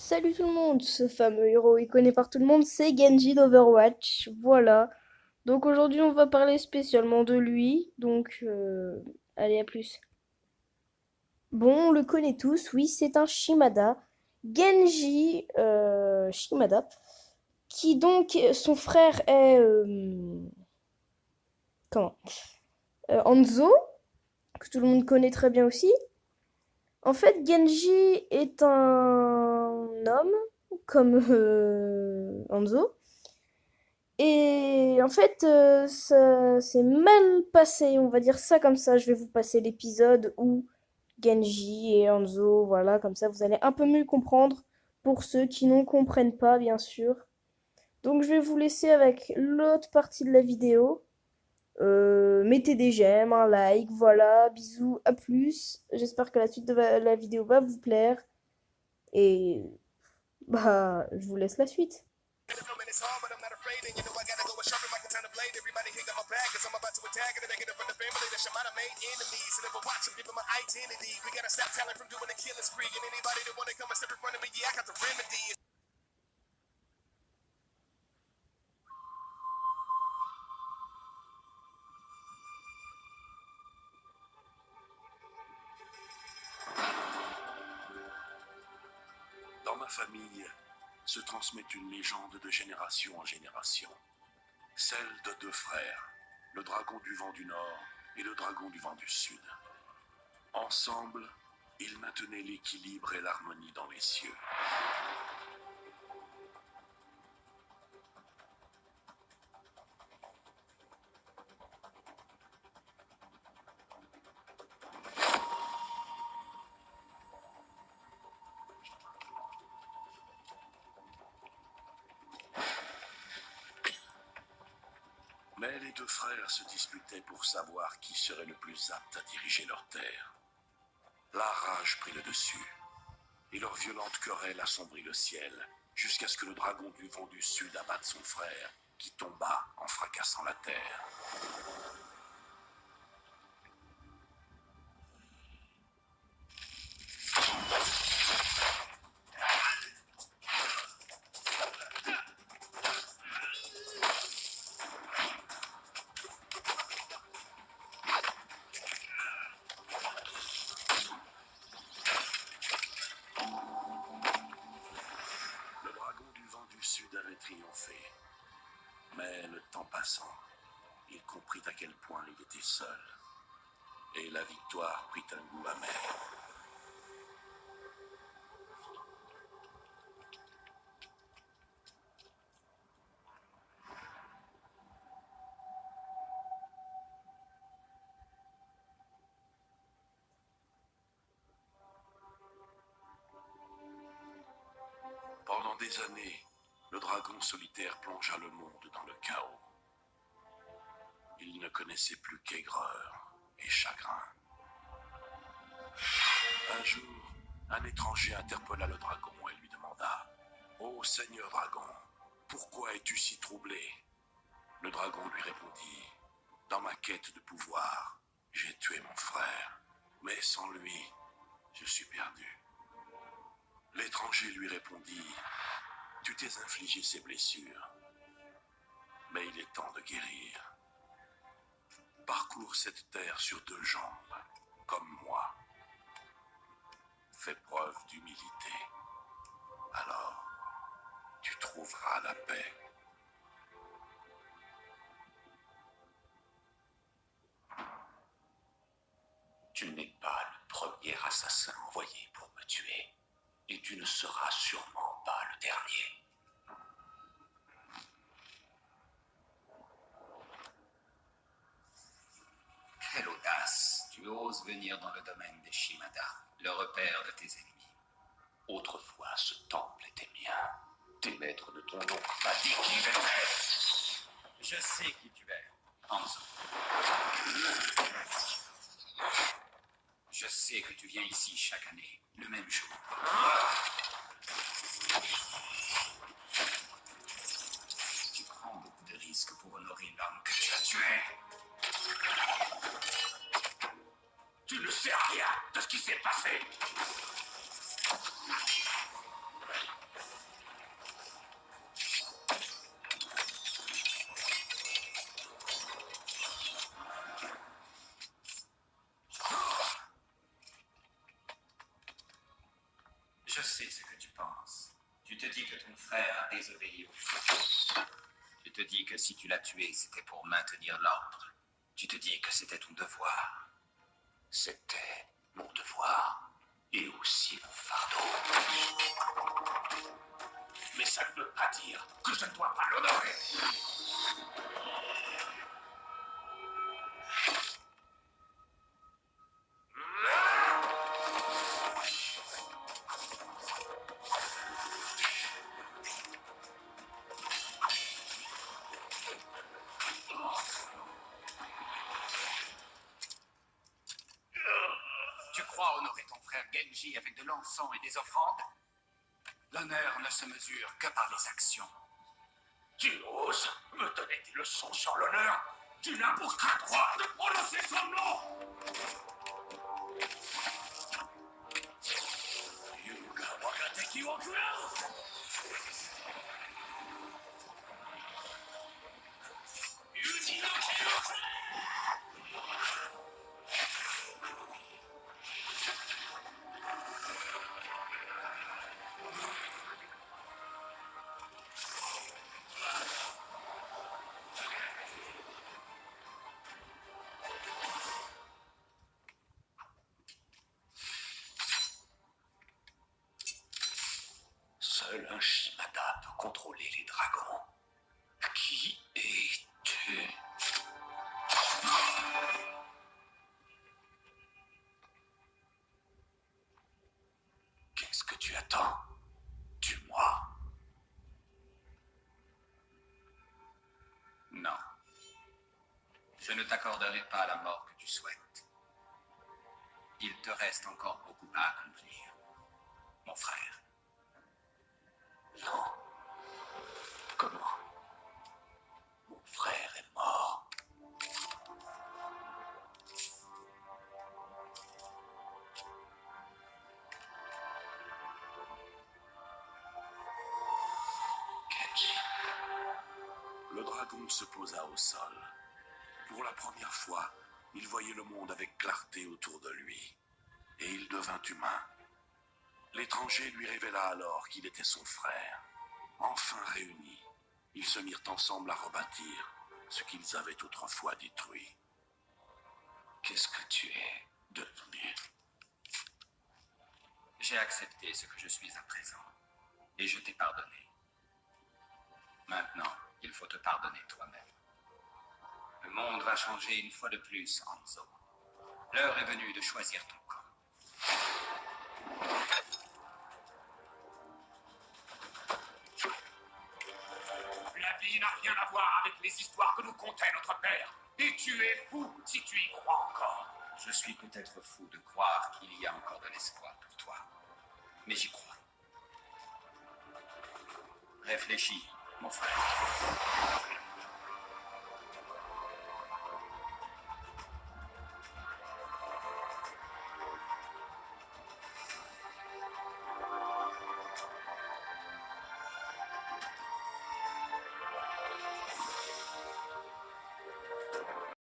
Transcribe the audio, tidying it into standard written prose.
Salut tout le monde, ce fameux héros connu par tout le monde, c'est Genji d'Overwatch. Voilà. Donc aujourd'hui on va parler spécialement de lui. Allez, à plus. Bon, on le connaît tous, oui, c'est un Shimada. Genji Shimada. Qui donc, son frère est... comment Hanzo, que tout le monde connaît très bien aussi. En fait, Genji est un homme, comme Hanzo. Et en fait, ça s'est mal passé, on va dire ça comme ça. Je vais vous passer l'épisode où Genji et Hanzo, voilà, comme ça vous allez un peu mieux comprendre pour ceux qui n'en comprennent pas, bien sûr. Donc je vais vous laisser avec l'autre partie de la vidéo. Mettez des j'aime, un like, voilà, bisous, à plus. J'espère que la suite de la vidéo va vous plaire. Et bah, je vous laisse la suite. Dans ma famille se transmet une légende de génération en génération. Celle de deux frères, le dragon du vent du Nord et le dragon du vent du Sud. Ensemble, ils maintenaient l'équilibre et l'harmonie dans les cieux. Mais les deux frères se disputaient pour savoir qui serait le plus apte à diriger leur terre. La rage prit le dessus, et leur violente querelle assombrit le ciel, jusqu'à ce que le dragon du vent du Sud abatte son frère, qui tomba en fracassant la terre. Le dragon du vent du Sud avait triomphé, mais le temps passant, il comprit à quel point il était seul, et la victoire prit un goût amer. Pendant des années, le dragon solitaire plongea le monde dans le chaos. Il ne connaissait plus qu'aigreur et chagrin. Un jour, un étranger interpella le dragon et lui demanda « Ô Seigneur dragon, pourquoi es-tu si troublé ?» Le dragon lui répondit « Dans ma quête de pouvoir, j'ai tué mon frère, mais sans lui, je suis perdu. » L'étranger lui répondit « Tu t'es infligé ces blessures, mais il est temps de guérir. Parcours cette terre sur deux jambes, comme moi. Fais preuve d'humilité, alors tu trouveras la paix. » Tu n'es pas le premier assassin envoyé pour me tuer, et tu ne seras sûrement pas le dernier. Quelle audace! Tu oses venir dans le domaine des Shimada, le repère de tes ennemis. Autrefois, ce temple était mien. Tes maîtres de ton nom m'a dit qui j'étais. Je sais qui tu es, Hanzo. Je sais que tu viens ici chaque année, le même jour. Tu prends beaucoup de risques pour honorer l'homme que tu as tué. Tu ne sais rien de ce qui s'est passé. Je sais ce que tu penses. Tu te dis que ton frère a désobéi au feu. Tu te dis que si tu l'as tué, c'était pour maintenir l'ordre. Tu te dis que c'était ton devoir. C'était mon devoir. Et aussi mon fardeau. Mais ça ne veut pas dire que je ne dois pas l'honorer. Tu crois honorer ton frère Genji avec de l'encens et des offrandes? L'honneur ne se mesure que par les actions. Tu oses me donner des leçons sur l'honneur? Tu n'as aucun droit de prononcer son nom! Yuga Wagateki Okura! Yuji no Kyoku! Seul un Shimada peut contrôler les dragons. Qui es-tu? Qu'est-ce que tu attends? Tue-moi. Non. Je ne t'accorderai pas la mort que tu souhaites. Il te reste encore beaucoup à accomplir, mon frère. Non. Comment? Mon frère est mort. Genji. Le dragon se posa au sol. Pour la première fois, il voyait le monde avec clarté autour de lui. Et il devint humain. L'étranger lui révéla alors qu'il était son frère. Enfin réunis, ils se mirent ensemble à rebâtir ce qu'ils avaient autrefois détruit. Qu'est-ce que tu es devenu? J'ai accepté ce que je suis à présent. Et je t'ai pardonné. Maintenant, il faut te pardonner toi-même. Le monde va changer une fois de plus, Hanzo. L'heure est venue de choisir ton camp. La vie n'a rien à voir avec les histoires que nous contait notre père. Et tu es fou si tu y crois encore. Je suis peut-être fou de croire qu'il y a encore de l'espoir pour toi. Mais j'y crois. Réfléchis, mon frère.